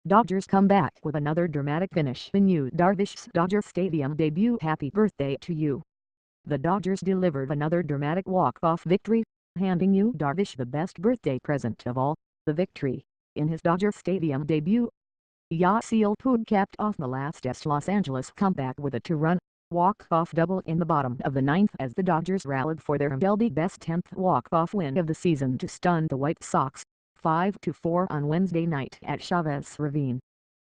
Dodgers come back with another dramatic finish in Yu Darvish's Dodger Stadium debut. Happy birthday to you. The Dodgers delivered another dramatic walk-off victory, handing Yu Darvish the best birthday present of all, the victory, in his Dodger Stadium debut. Yasiel Puig capped off the last Los Angeles comeback with a two-run, walk-off double in the bottom of the ninth as the Dodgers rallied for their MLB best 10th walk-off win of the season to stun the White Sox, 5-4 on Wednesday night at Chavez Ravine.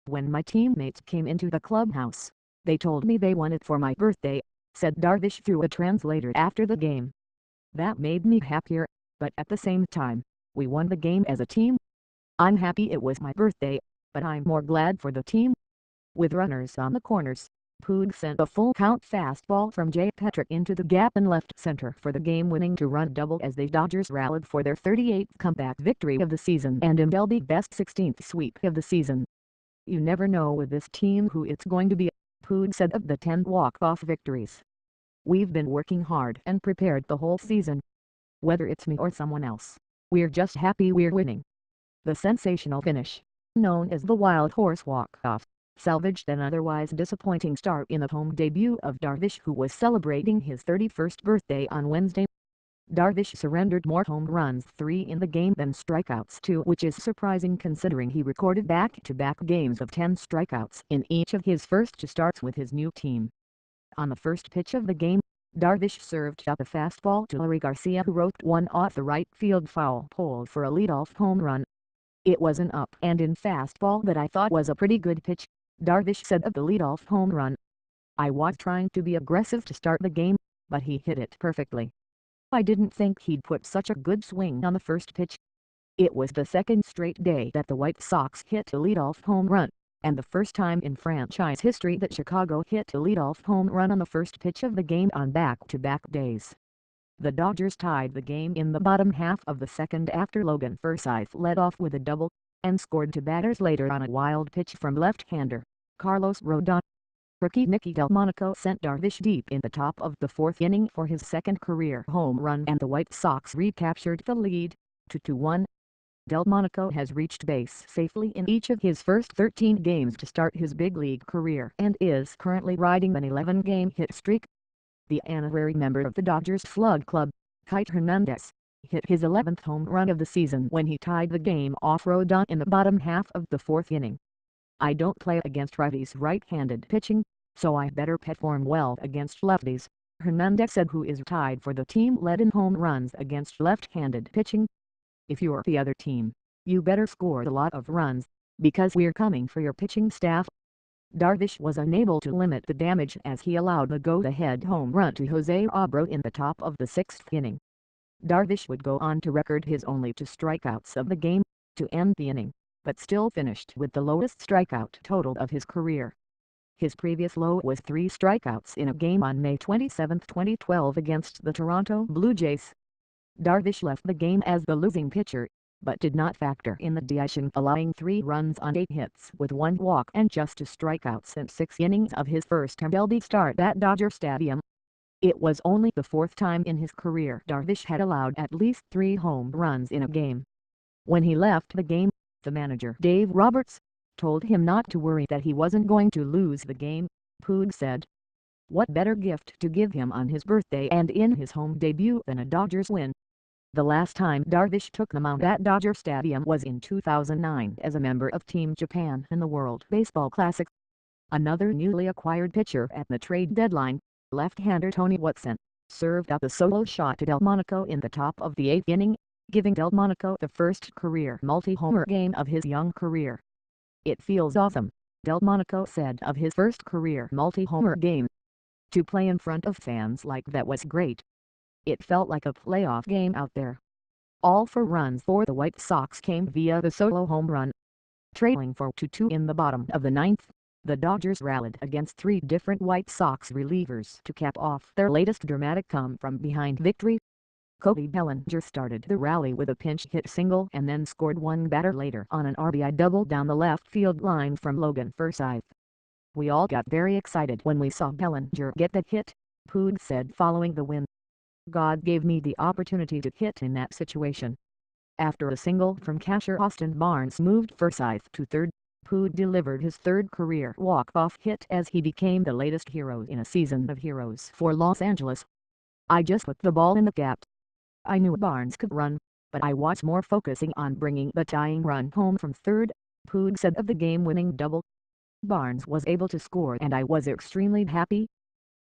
When my teammates came into the clubhouse, they told me they won it for my birthday, said Darvish through a translator after the game. That made me happier, but at the same time, we won the game as a team. I'm happy it was my birthday, but I'm more glad for the team. With runners on the corners, Puig sent a full-count fastball from Jay Petrick into the gap in left center for the game-winning two-run double as the Dodgers rallied for their 38th comeback victory of the season and MLB best 16th sweep of the season. You never know with this team who it's going to be, Puig said of the 10 walk-off victories. We've been working hard and prepared the whole season. Whether it's me or someone else, we're just happy we're winning. The sensational finish, known as the Wild Horse Walk-Off, salvaged an otherwise disappointing start in the home debut of Darvish, who was celebrating his 31st birthday on Wednesday. Darvish surrendered more home runs 3 in the game than strikeouts 2, which is surprising considering he recorded back-to-back games of 10 strikeouts in each of his first 2 starts with his new team. On the first pitch of the game, Darvish served up a fastball to Larry Garcia, who roped one off the right field foul pole for a leadoff home run. It was an up-and-in fastball that I thought was a pretty good pitch, Darvish said of the leadoff home run. I was trying to be aggressive to start the game, but he hit it perfectly. I didn't think he'd put such a good swing on the first pitch. It was the second straight day that the White Sox hit a leadoff home run, and the first time in franchise history that Chicago hit a leadoff home run on the first pitch of the game on back-to-back days. The Dodgers tied the game in the bottom half of the second after Logan Forsythe led off with a double, and scored 2 batters later on a wild pitch from left-hander Carlos Rodon. Rookie Nicky Delmonico sent Darvish deep in the top of the 4th inning for his second career home run, and the White Sox recaptured the lead, 2-1. Delmonico has reached base safely in each of his first 13 games to start his big league career and is currently riding an 11-game hit streak. The honorary member of the Dodgers Slug Club, Kite Hernandez, hit his 11th home run of the season when he tied the game off Rodon in the bottom half of the 4th inning. I don't play against righties right-handed pitching, so I better perform well against lefties, Hernandez said, who is tied for the team led in home runs against left-handed pitching. If you're the other team, you better score a lot of runs, because we're coming for your pitching staff. Darvish was unable to limit the damage as he allowed the go-ahead home run to Jose Abreu in the top of the 6th inning. Darvish would go on to record his only 2 strikeouts of the game, to end the inning, but still finished with the lowest strikeout total of his career. His previous low was 3 strikeouts in a game on May 27, 2012 against the Toronto Blue Jays. Darvish left the game as the losing pitcher, but did not factor in the DH, allowing 3 runs on 8 hits with 1 walk and just 2 strikeouts in 6 innings of his first MLB start at Dodger Stadium. It was only the 4th time in his career Darvish had allowed at least 3 home runs in a game. When he left the game, the manager Dave Roberts told him not to worry, that he wasn't going to lose the game, Puig said. What better gift to give him on his birthday and in his home debut than a Dodgers win? The last time Darvish took the mound at Dodger Stadium was in 2009 as a member of Team Japan in the World Baseball Classic. Another newly acquired pitcher at the trade deadline, left-hander Tony Watson, served up a solo shot to Delmonico in the top of the 8th inning, giving Delmonico the first career multi-homer game of his young career. It feels awesome, Delmonico said of his first career multi-homer game. To play in front of fans like that was great. It felt like a playoff game out there. All 4 runs for the White Sox came via the solo home run. Trailing 4-2 in the bottom of the 9th, the Dodgers rallied against 3 different White Sox relievers to cap off their latest dramatic come-from-behind victory. Cody Bellinger started the rally with a pinch hit single and then scored 1 batter later on an RBI double down the left field line from Logan Forsythe. We all got very excited when we saw Bellinger get that hit, Puig said following the win. God gave me the opportunity to hit in that situation. After a single from catcher Austin Barnes moved Forsythe to third, Pood delivered his third career walk-off hit as he became the latest hero in a season of heroes for Los Angeles. "I just put the ball in the gap. I knew Barnes could run, but I was more focusing on bringing the tying run home from third," Pood said of the game-winning double. "Barnes was able to score and I was extremely happy."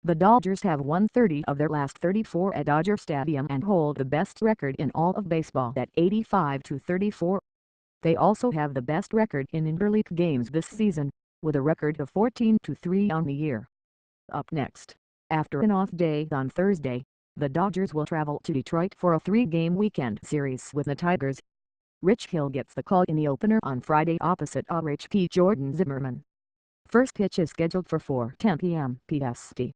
The Dodgers have won 30 of their last 34 at Dodger Stadium and hold the best record in all of baseball at 85-34. They also have the best record in interleague games this season, with a record of 14-3 on the year. Up next, after an off day on Thursday, the Dodgers will travel to Detroit for a 3-game weekend series with the Tigers. Rich Hill gets the call in the opener on Friday opposite RHP Jordan Zimmerman. First pitch is scheduled for 4:10 p.m. PST.